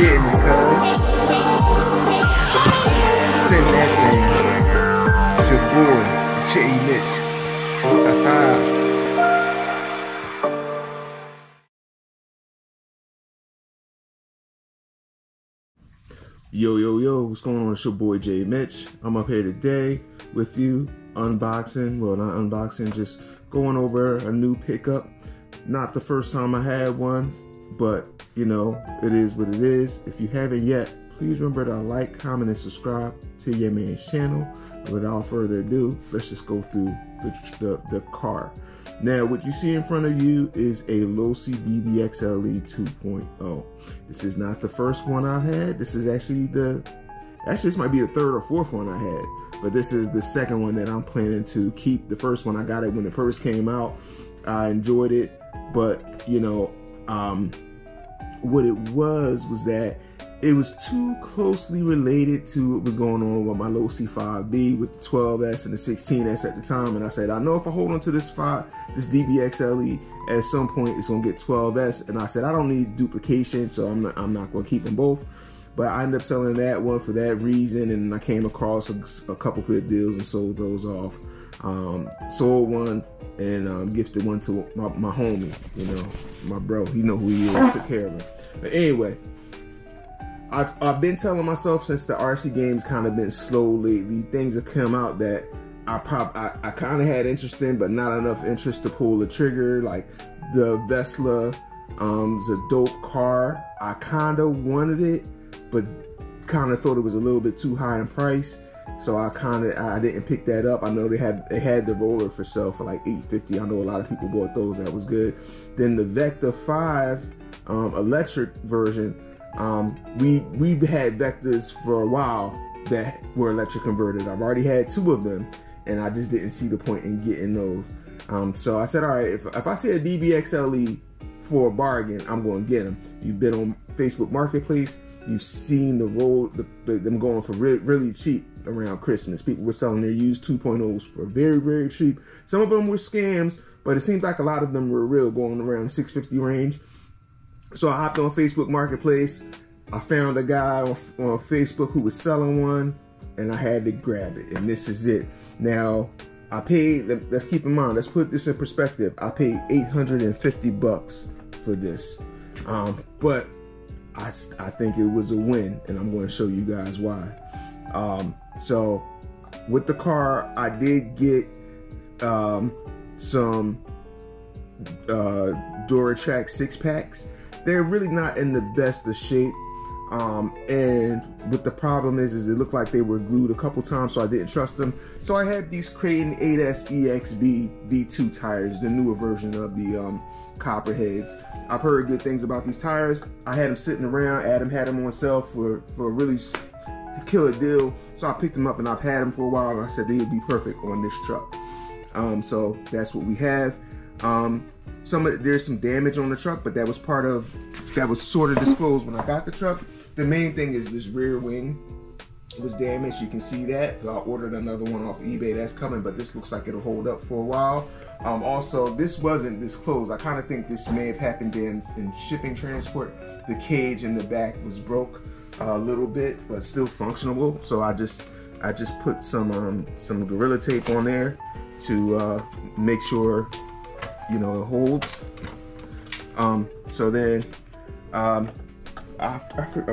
getting it, cuz. Send that thing. It's your boy, Jay Mitch. Yo, what's going on? It's your boy Jay Mitch. I'm up here today with you, unboxing, well not unboxing, just going over a new pickup. Not the first time I had one, but you know, it is what it is. If you haven't yet, please remember to like, comment, and subscribe to your man's channel. Without further ado, let's just go through the car. Now, what you see in front of you is a Losi DBXL-E 2.0. This is not the first one I had. This is actually this might be the third or fourth one I had, but this is the second one that I'm planning to keep. The first one, I got it when it first came out. I enjoyed it, but you know, what it was that it was too closely related to what was going on with my Losi 5B with the 12S and the 16S at the time. And I said, I know if I hold on to this DBXL-E, at some point it's gonna get 12S. And I said, I don't need duplication, so I'm not gonna keep them both. But I ended up selling that one for that reason, and I came across a couple good deals and sold those off. Sold one and gifted one to my homie, you know, my bro. He know who he is, took care of him. But anyway, I've been telling myself since the RC game's kind of been slow lately, things have come out that I kind of had interest in, but not enough interest to pull the trigger. Like the Vesla is a dope car. I kind of wanted it, but kind of thought it was a little bit too high in price. So I didn't pick that up. I know they had the roller for sale for like $850. I know a lot of people bought those. That was good. Then the Vector 5 electric version. We've had Vectors for a while that were electric converted. I've already had 2 of them, and I just didn't see the point in getting those. So I said, all right, if I see a DBXL-E for a bargain, I'm going to get them. You've been on Facebook Marketplace. You've seen them going for really cheap around Christmas. People were selling their used 2.0s for very, very cheap. Some of them were scams, but it seems like a lot of them were real, going around the $650 range. So I hopped on Facebook Marketplace. I found a guy on Facebook who was selling one, and I had to grab it. And this is it. Now, I paid, let's keep in mind, let's put this in perspective. I paid $850 for this. But I think it was a win, and I'm going to show you guys why. So with the car, I did get some Duratrack 6-packs. They're really not in the best of shape. And what the problem is it looked like they were glued a couple times, so I didn't trust them. So I have these Creighton 8S EXB V2 tires, the newer version of the Coppeheads. I've heard good things about these tires. I had them sitting around. Adam had them on sale for a really killer deal. So I picked them up, and I've had them for a while, and I said they would be perfect on this truck. So that's what we have. There's some damage on the truck, but that was sort of disclosed when I got the truck. The main thing is this rear wing was damaged. You can see that. I ordered another one off eBay. That's coming, but this looks like it'll hold up for a while. Also, this wasn't disclosed. I kind of think this may have happened in shipping transport. The cage in the back was broke a little bit, but still functional. So I just put some Gorilla Tape on there to make sure, you know, it holds. So then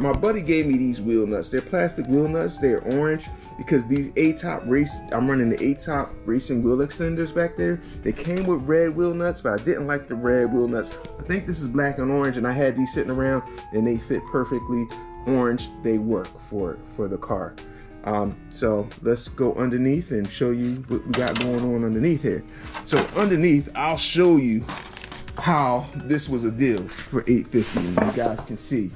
my buddy gave me these wheel nuts. They're plastic wheel nuts. They're orange because these I'm running the A-top racing wheel extenders back there. They came with red wheel nuts, but I didn't like the red wheel nuts. I think this is black and orange, and I had these sitting around, and they fit perfectly. Orange, they work for the car. So let's go underneath and show you what we got going on underneath here. So underneath, I'll show you how this was a deal for $850, and you guys can see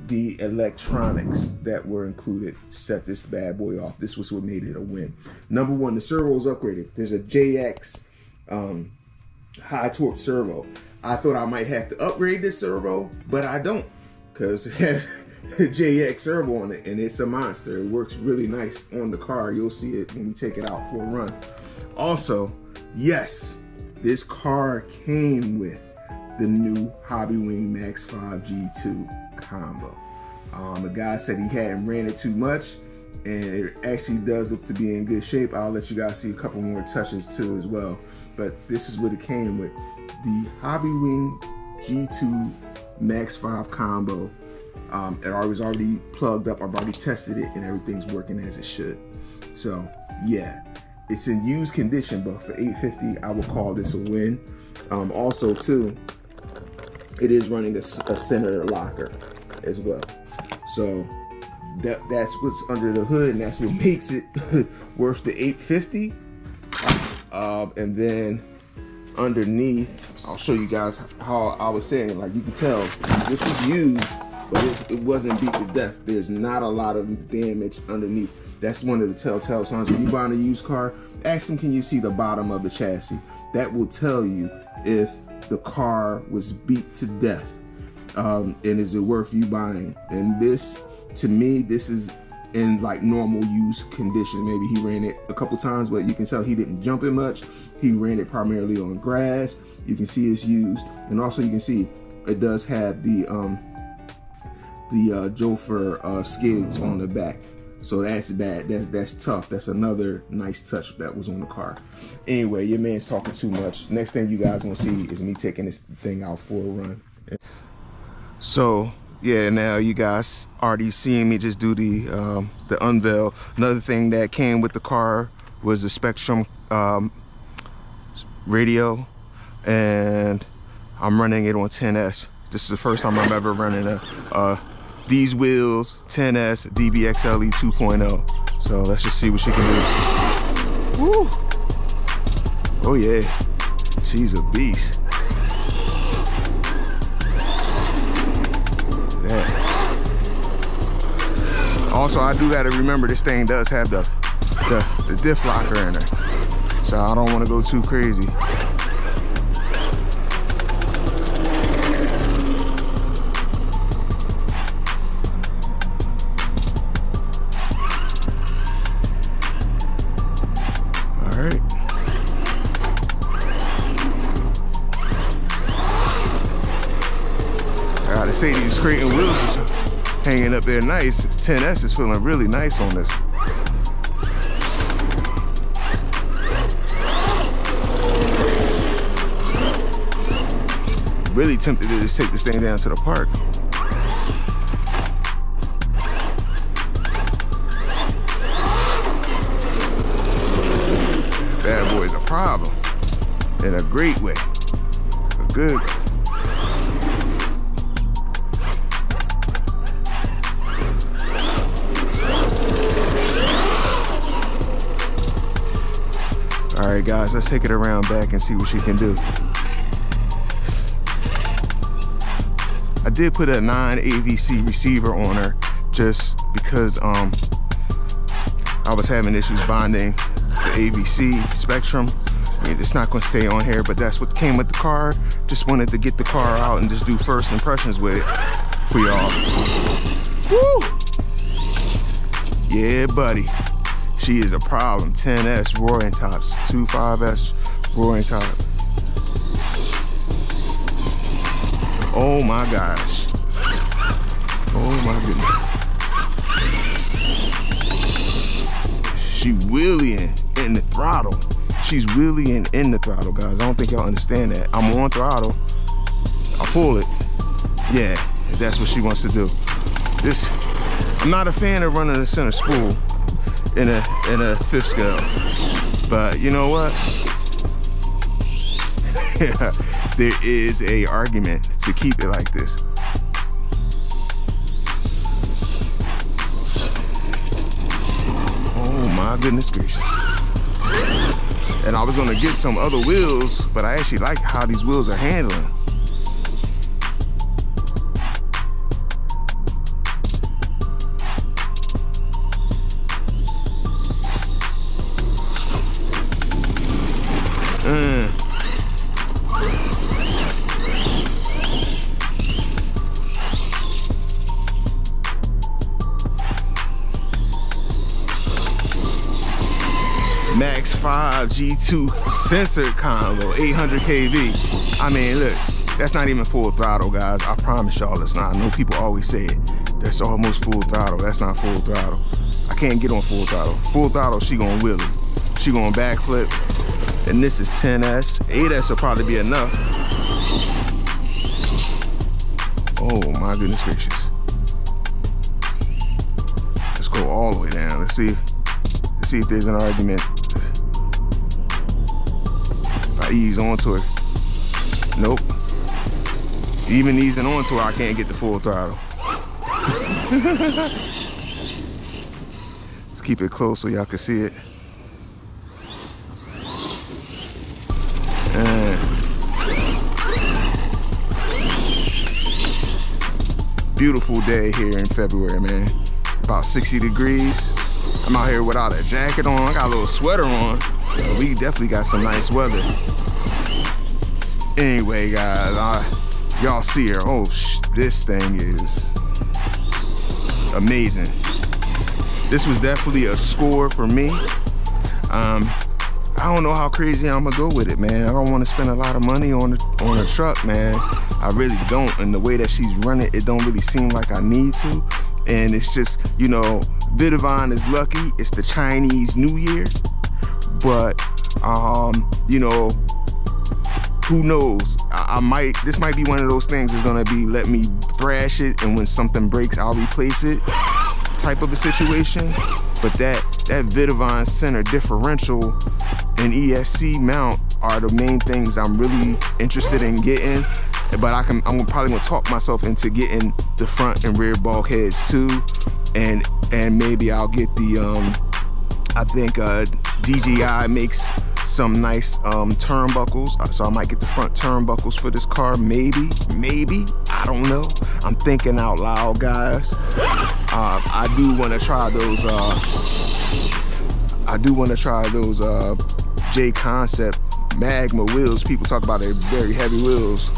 the electronics that were included set this bad boy off. This was what made it a win. Number one, the servo's upgraded. There's a JX high torque servo. I thought I might have to upgrade this servo, but I don't, because it has JX servo on it, and it's a monster. It works really nice on the car. You'll see it when we take it out for a run. Also, yes, this car came with the new Hobbywing Max 5 G2 combo. The guy said he hadn't ran it too much, and it actually does look to be in good shape. I'll let you guys see a couple more touches too as well. But this is what it came with. The Hobbywing G2 Max 5 combo. It was already plugged up. I've already tested it, and everything's working as it should. So yeah, it's in used condition, but for $850, I would call this a win. Also too, it is running a center locker as well. So that's what's under the hood, and that's what makes it worth the $850. And then underneath, I'll show you guys how I was saying, like you can tell, this is used, but it wasn't beat to death. There's not a lot of damage underneath. That's one of the telltale signs. When you buy a used car, ask them, can you see the bottom of the chassis? That will tell you if the car was beat to death. And is it worth you buying? And this, to me, this is in like normal use condition. Maybe he ran it a couple times, but you can tell he didn't jump it much. He ran it primarily on grass. You can see it's used, and also you can see it does have the Jofer skids on the back. So that's bad. That's tough. That's another nice touch that was on the car. Anyway, your man's talking too much. Next thing you guys gonna see is me taking this thing out for a run. So yeah, now you guys already seeing me just do the unveil. Another thing that came with the car was the Spektrum radio, and I'm running it on 10S. This is the first time I'm ever running these wheels, 10S DBXL-E 2.0. So let's just see what she can do. Woo! Oh yeah, she's a beast. Yeah. Also, I do gotta remember this thing does have the diff locker in it, so I don't want to go too crazy. Say these Creighton wheels are hanging up there nice. 10S is feeling really nice on this. Really tempted to just take this thing down to the park. Bad boy's a problem in a great way, a good way. All right, guys, let's take it around back and see what she can do. I did put a 9 AVC receiver on her just because I was having issues bonding the AVC Spektrum. I mean, it's not going to stay on here, but that's what came with the car. Just wanted to get the car out and just do first impressions with it for y'all. Woo! Yeah, buddy. She is a problem. 10S roaring tops, 25S roaring top. Oh my gosh. Oh my goodness. She wheeling in the throttle. She's wheeling in the throttle, guys. I don't think y'all understand that. I'm on throttle. I'll pull it. Yeah, that's what she wants to do. I'm not a fan of running the center spool in a fifth scale, but you know what? Yeah, there is a argument to keep it like this. Oh my goodness gracious. And I was gonna get some other wheels, but I actually like how these wheels are handling. Max 5 G2 censored combo, 800 kV. I mean, look, that's not even full throttle, guys. I promise y'all it's not. I know people always say it. That's almost full throttle. That's not full throttle. I can't get on full throttle. Full throttle, she gonna wheel it. She gonna backflip. And this is 10S. 8S will probably be enough. Oh my goodness gracious. Let's go all the way down. Let's see if there's an argument. If I ease onto it. Nope. Even easing onto it, I can't get the full throttle. Let's keep it close so y'all can see it. Beautiful day here in February, man. About 60 degrees. I'm out here without a jacket on. I got a little sweater on. We definitely got some nice weather. Anyway, guys, y'all see her. Oh, this thing is amazing. This was definitely a score for me. I don't know how crazy I'm gonna go with it, man. I don't want to spend a lot of money on a truck, man. I really don't. And the way that she's running, it don't really seem like I need to. And it's just, you know, Vidavon is lucky. It's the Chinese New Year. But, you know, who knows? This might be one of those things that's gonna be, let me thrash it, and when something breaks, I'll replace it type of a situation. But that Vidavon center differential and ESC mount are the main things I'm really interested in getting. But I'm probably gonna talk myself into getting the front and rear bulkheads too, and maybe I'll get the I think DJI makes some nice turnbuckles, so I might get the front turnbuckles for this car. Maybe I don't know. I'm thinking out loud, guys. I do want to try those. J Concept Magma wheels. People talk about they're very heavy wheels.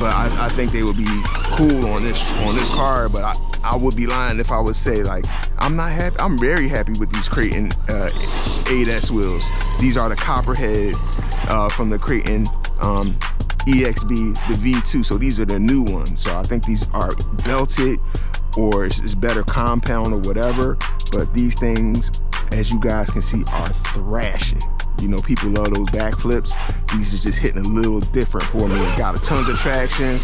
But I think they would be cool on this car. But I would be lying if I would say like I'm not happy. I'm very happy with these Creighton 8S wheels. These are the Coppeheads from the Creighton EXB, the V2. So these are the new ones. So I think these are belted, or it's better compound or whatever. But these things, as you guys can see, are thrashing. You know, people love those backflips. These are just hitting a little different for me. It got tons of traction,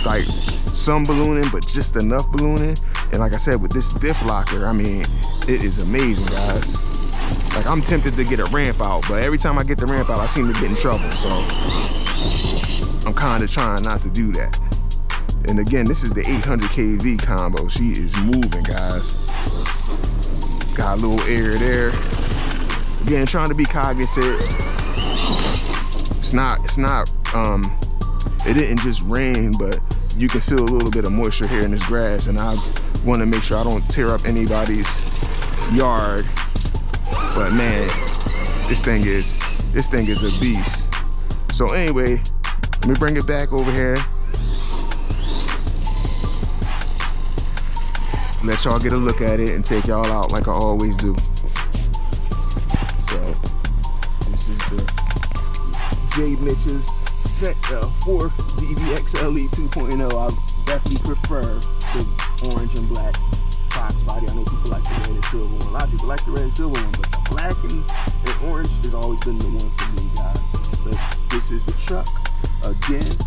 like some ballooning, but just enough ballooning. And like I said, with this diff locker, I mean, it is amazing, guys. Like, I'm tempted to get a ramp out, but every time I get the ramp out, I seem to get in trouble. So I'm kind of trying not to do that. And again, this is the 800 kV combo. She is moving, guys. Got a little air there. Again, trying to be cognizant. It didn't just rain, but you can feel a little bit of moisture here in this grass, and I want to make sure I don't tear up anybody's yard. But man, this thing is a beast. So anyway, let me bring it back over here. Let y'all get a look at it and take y'all out like I always do. So this is the J Mitch's fourth DBXL-E 2.0. I definitely prefer the orange and black Fox body. I know people like the red and silver one. A lot of people like the red and silver one, but the black and orange has always been the one for me, guys. But this is the truck again.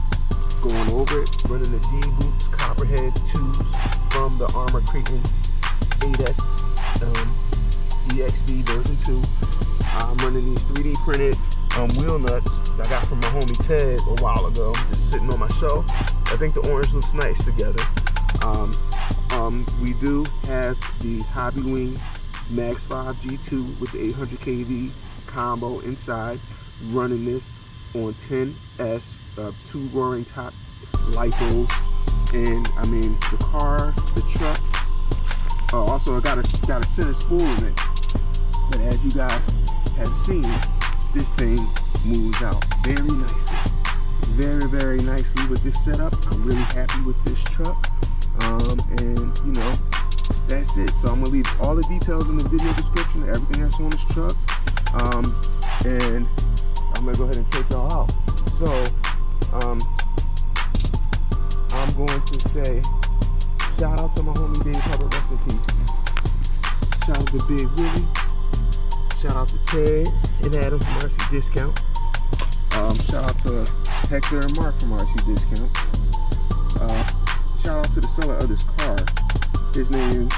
Going over it, running the D-Boots Copperhead tubes from the Arrma Creighton 8S EXB version 2. I'm running these 3D printed wheel nuts that I got from my homie Ted a while ago, just sitting on my shelf. I think the orange looks nice together. We do have the Hobbywing Max 5 G2 with the 800 kV combo inside, running this on 10S, 2 roaring top lipos, and I mean the car, the truck. Also, I got a center spool in it, but as you guys have seen, this thing moves out very nicely, very nicely with this setup. I'm really happy with this truck, and you know, that's it. So I'm gonna leave all the details in the video description, everything that's on this truck, and I'm gonna go ahead and take y'all out. So I'm going to say shout out to my homie Dave Hubbard, rest in peace. Shout out to Big Willie. Shout out to Ted and Adam from RC Discount. Shout out to Hector and Mark from RC Discount. Shout out to the seller of this car. His name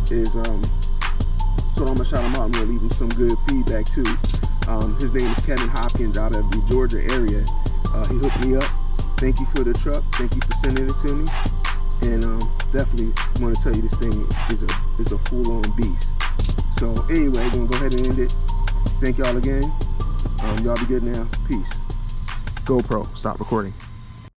is, so I'm gonna shout him out and we'll leave him some good feedback too. His name is Kevin Hopkins out of the Georgia area. He hooked me up. Thank you for the truck. Thank you for sending it to me. And definitely want to tell you this thing is a full-on beast. So anyway, we're gonna go ahead and end it. Thank y'all again. Y'all be good now. Peace. GoPro, stop recording.